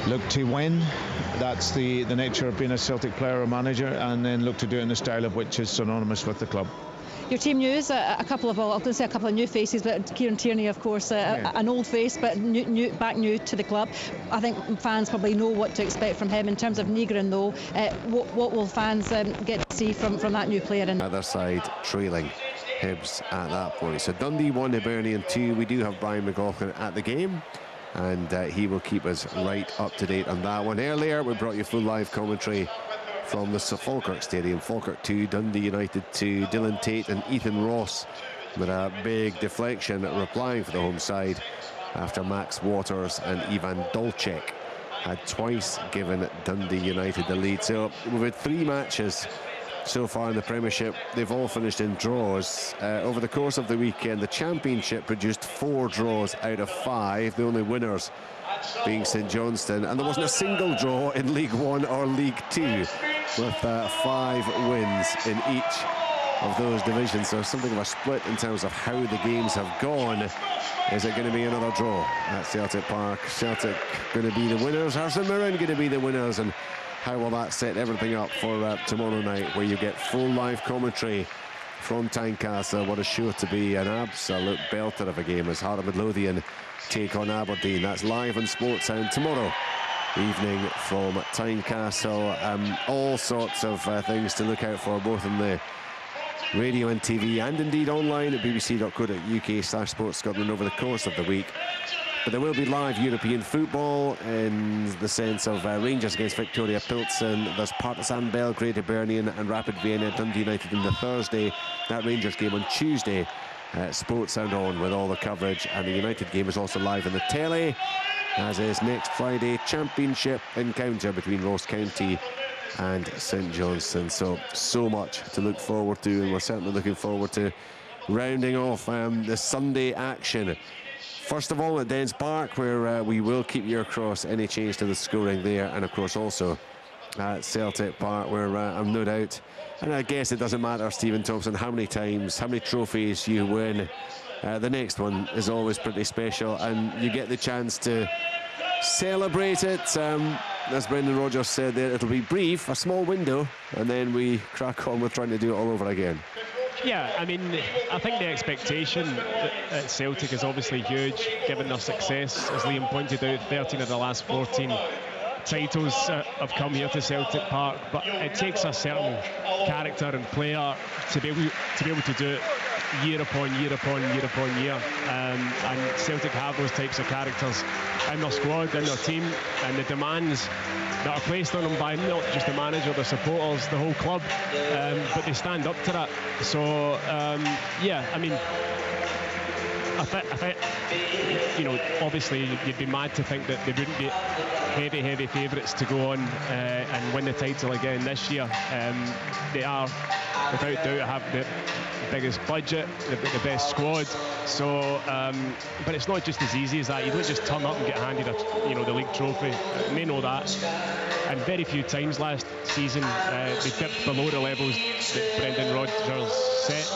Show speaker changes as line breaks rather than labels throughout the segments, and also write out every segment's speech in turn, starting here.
look to win. That's the nature of being a Celtic player or manager, and then look to do it in the style of which is synonymous with the club.
Your team news, a couple of new faces, but Kieran Tierney, of course, an old face, but back new to the club. I think fans probably know what to expect from him. In terms of Negrin, though, what will fans get to see from that new player?
Other side trailing Hibs at that point. So Dundee 1, Hibernian 2. We do have Brian McLaughlin at the game, and he will keep us right up to date on that one. Earlier, we brought you full live commentary from the Falkirk Stadium. Falkirk 2, Dundee United 2. Dylan Tate and Ethan Ross with a big deflection replying for the home side after Max Waters and Ivan Dolcek had twice given Dundee United the lead. So we've had 3 matches so far in the Premiership. They've all finished in draws. Over the course of the weekend, the Championship produced 4 draws out of 5, the only winners being St Johnstone, and there wasn't a single draw in League 1 or League 2, with 5 wins in each of those divisions. So something of a split in terms of how the games have gone. Is it going to be another draw at Celtic Park? Celtic going to be the winners? Are St Mirren going to be the winners? And how will that set everything up for tomorrow night, where you get full live commentary from Tynecastle? What is sure to be an absolute belter of a game as Heart of Midlothian take on Aberdeen. That's live on Sportsound tomorrow evening from Tynecastle. All sorts of things to look out for, both in the radio and TV, and indeed online at bbc.co.uk/sportscotland over the course of the week. But there will be live European football in the sense of Rangers against Victoria Pilsen. There's Partizan Belgrade, Hibernian and Rapid Vienna, Dundee United in the Thursday. That Rangers game on Tuesday. Sportsound on with all the coverage, and the United game is also live on the telly, as is next Friday Championship encounter between Ross County and St Johnstone. So much to look forward to, and we're certainly looking forward to rounding off the Sunday action. First of all at Dens Park, where we will keep you across any change to the scoring there, and of course also at Celtic Park, where I'm no doubt, and I guess it doesn't matter, Stephen Thompson, how many trophies you win, the next one is always pretty special, and you get the chance to celebrate it. As Brendan Rodgers said there, it'll be brief, a small window, and then we crack on with trying to do it all over again.
Yeah, I mean, I think the expectation at Celtic is obviously huge, given their success. As Liam pointed out, 13 of the last 14 titles have come here to Celtic Park, but it takes a certain character and player to be able to do it year upon year upon year upon year, and Celtic have those types of characters in their squad, in their team, and the demands that are placed on them by not just the manager, the supporters, the whole club, but they stand up to that. So yeah, I mean, I think, you know, obviously you'd be mad to think that they wouldn't be heavy favourites to go on and win the title again this year. They are, without doubt, have the biggest budget, the best squad. So, but it's not just as easy as that. You don't just turn up and get handed the league trophy. They know that. And very few times last season they dipped below the levels that Brendan Rodgers sets.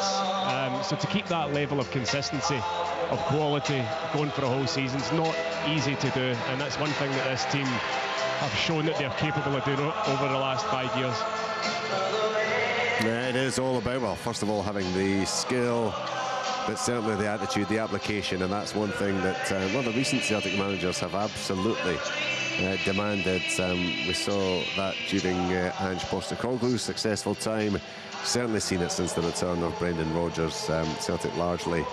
So to keep that level of consistency, of quality, going for a whole season is not easy to do. And that's one thing that this team have shown that they're capable of doing over the last 5 years.
Yeah, it is all about, well, first of all, having the skill, but certainly the attitude, the application, and that's one thing that the recent Celtic managers have absolutely demanded. We saw that during Ange Postecoglou's successful time. Certainly seen it since the return of Brendan Rodgers. Celtic largely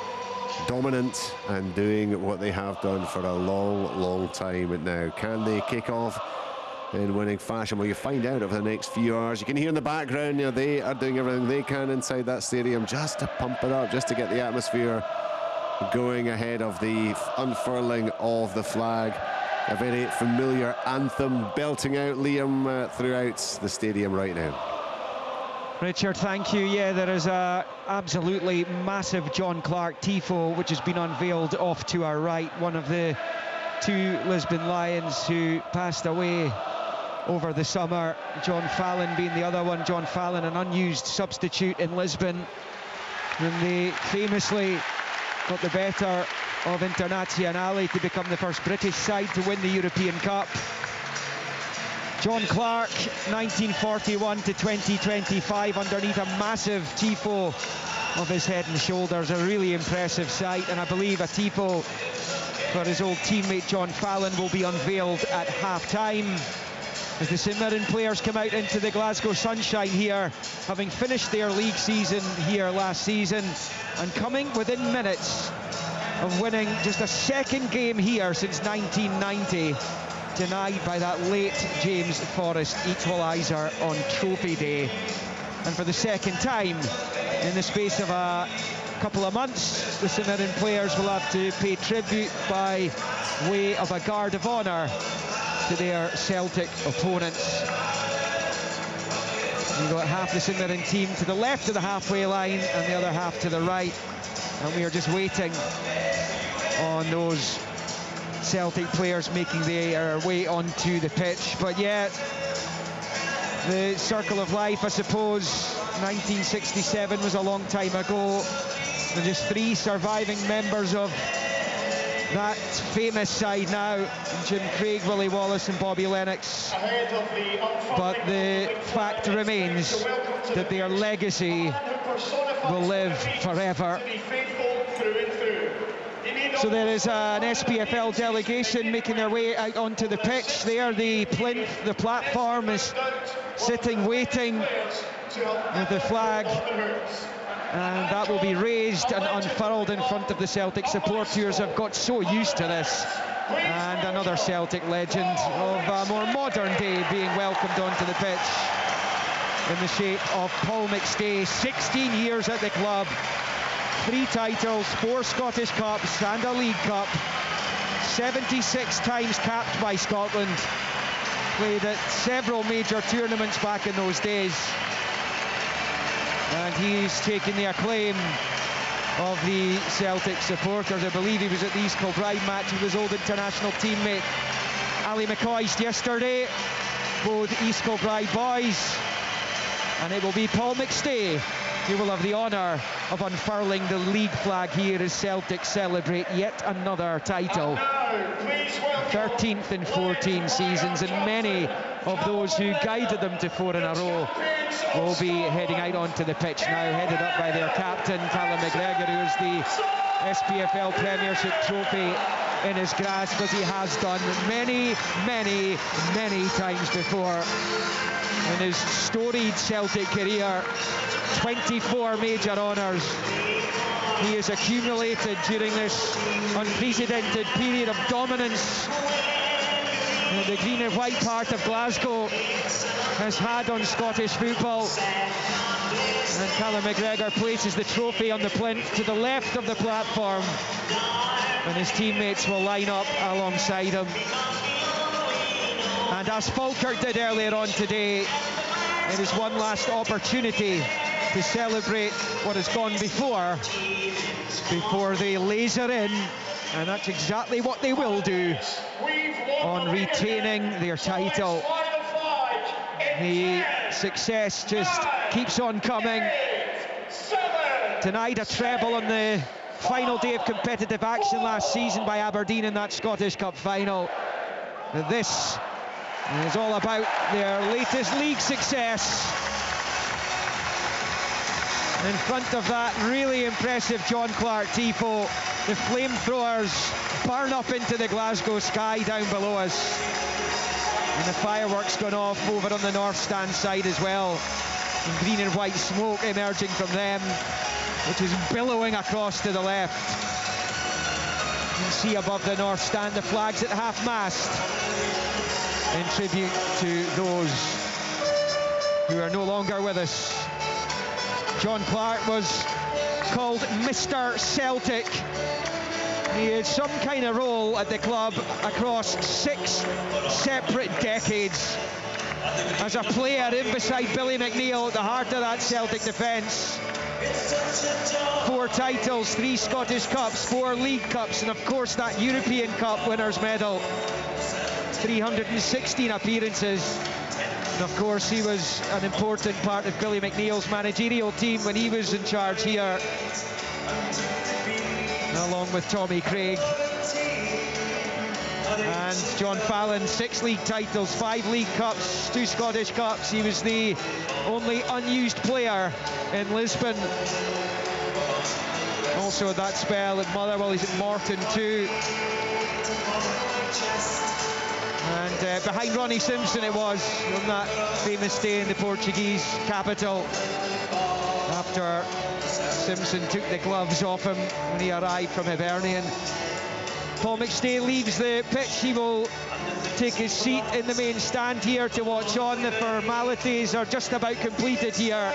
dominant and doing what they have done for a long time now. Can they kick off in winning fashion? Well, you find out over the next few hours. You can hear in the background, you know, they are doing everything they can inside that stadium just to pump it up, just to get the atmosphere going ahead of the unfurling of the flag. A very familiar anthem belting out, Liam, throughout the stadium right now.
Richard, thank you. Yeah, there is a absolutely massive John Clark tifo which has been unveiled off to our right. One of the 2 Lisbon Lions who passed away over the summer, John Fallon being the other one. John Fallon, an unused substitute in Lisbon, and they famously got the better of Internazionale to become the first British side to win the European Cup. John Clark, 1941 to 2025, underneath a massive tifo of his head and shoulders. A really impressive sight, and I believe a tifo for his old teammate John Fallon will be unveiled at half-time as the St Mirren players come out into the Glasgow sunshine here, having finished their league season here last season and coming within minutes of winning just a second game here since 1990, denied by that late James Forrest equaliser on Trophy Day. And for the second time in the space of a couple of months, the St Mirren players will have to pay tribute by way of a guard of honour to their Celtic opponents. You've got half the St Mirren team to the left of the halfway line and the other half to the right, and we are just waiting on those Celtic players making their way onto the pitch. But yeah, the circle of life, I suppose. 1967 was a long time ago. There are just 3 surviving members of that famous side now: Jim Craig, Willie Wallace and Bobby Lennox. But the fact remains that their legacy will live forever. So there is an SPFL delegation making their way out onto the pitch. There, the plinth, the platform is sitting waiting with the flag, and that will be raised and unfurled in front of the Celtic supporters. Have got so used to this. And another Celtic legend of a more modern day being welcomed onto the pitch in the shape of Paul McStay. 16 years at the club, 3 titles, 4 Scottish Cups and a League Cup, 76 times capped by Scotland, played at several major tournaments back in those days, and he's taken the acclaim of the Celtic supporters. I believe he was at the East Kilbride match with his old international teammate Ali McCoist yesterday, both East Kilbride boys, and it will be Paul McStay who will have the honour of unfurling the league flag here as Celtic celebrate yet another title. 13th in 14 seasons, and many of those who guided them to 4 in a row will be heading out onto the pitch now, headed up by their captain, Callum McGregor, who is the SPFL Premiership trophy in his grasp, as he has done many, many, many times before. In his storied Celtic career, 24 major honours he has accumulated during this unprecedented period of dominance that the green and white part of Glasgow has had on Scottish football. And Callum McGregor places the trophy on the plinth to the left of the platform, and his teammates will line up alongside him. And as Falkirk did earlier on today, it is one last opportunity to celebrate what has gone before they laser in, and that's exactly what they will do on retaining their title. The success just keeps on coming. Tonight, a treble on the final day of competitive action last season by Aberdeen in that Scottish Cup final. This is all about their latest league success. In front of that really impressive John Clark tifo, the flamethrowers burn up into the Glasgow sky down below us. And the fireworks going off over on the North Stand side as well. And green and white smoke emerging from them, which is billowing across to the left. You can see above the North Stand the flags at half-mast in tribute to those who are no longer with us. John Clark was called Mr. Celtic. He had some kind of role at the club across 6 separate decades as a player in beside Billy McNeill at the heart of that Celtic defence. 4 titles, 3 Scottish Cups, 4 League Cups, and of course that European Cup winners' medal. 316 appearances. And of course he was an important part of Billy McNeill's managerial team when he was in charge here. along with Tommy Craig. And John Fallon, 6 league titles, 5 League Cups, 2 Scottish Cups. He was the only unused player in Lisbon. Also that spell at Motherwell, he's at Morton too. And behind Ronnie Simpson it was on that famous day in the Portuguese capital, after Simpson took the gloves off him when he arrived from Hibernian. Paul McStay leaves the pitch. He will take his seat in the main stand here to watch on. The formalities are just about completed here.